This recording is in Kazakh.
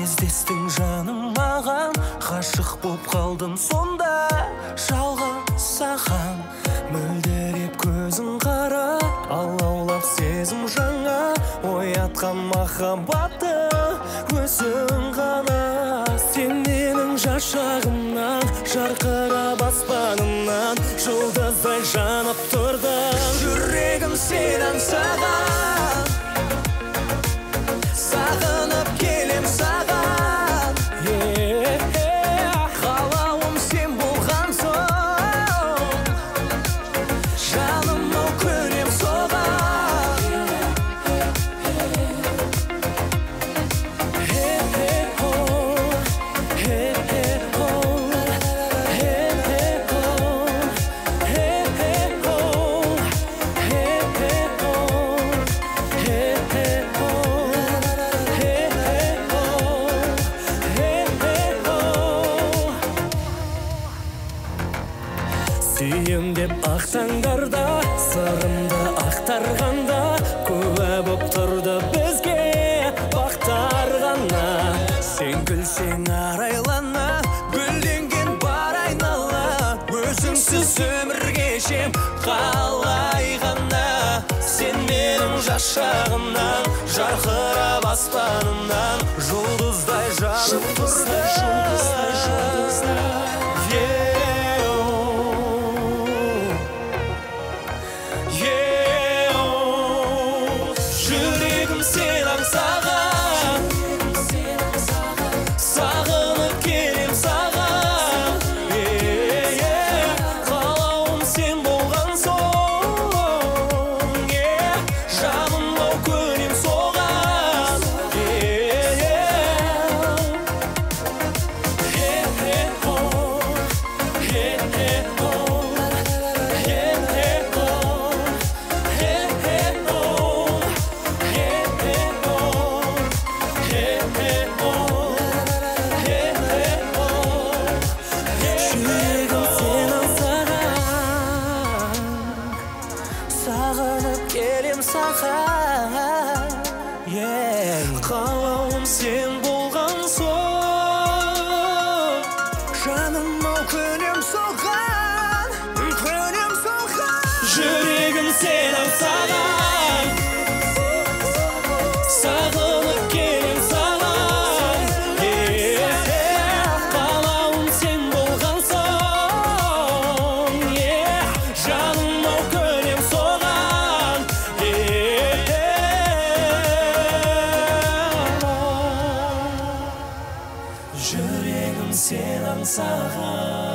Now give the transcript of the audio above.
кездестің жаным маған, ғашық боп қалдым сонда жалғыз саған. Мөлдіреп көзің қара, алаулап сезім жаңа, оятқан махаббатты өзің ғана. Сен менің жашағымнан, жарқырап аспанымнан, жұлдыздай жанып тұрдың. Жүрегім сен аңсаған, сағынып келем саған. Қалауым сен болған соң, жаным ау көнем соған. Сүйем деп ақ таңдарда, сырымды ақтарғанда, куә боп тұрды бізге бақтар ғана. Сен күлсең арайлана, гүлденген бар айнала, өзіңсіз өмір кешем қалай ғана. Сен менің жашағымнан, жарқырап аспанымнан, жұлдыздай жанып тұрды. Жүрегім сен аңсаған, сағынып келем саған. Қалауым сен болған соң, жаным ау көнем соған. Сағынып келем саған, қалауым сен болған соң, жаным ау көнем соған, көнем соған. Жүрегім сен аңсаған, сағынып келем саған, қалауым сен болған соң, жаным ау көнем соған. Жүрегім сен аңсаған.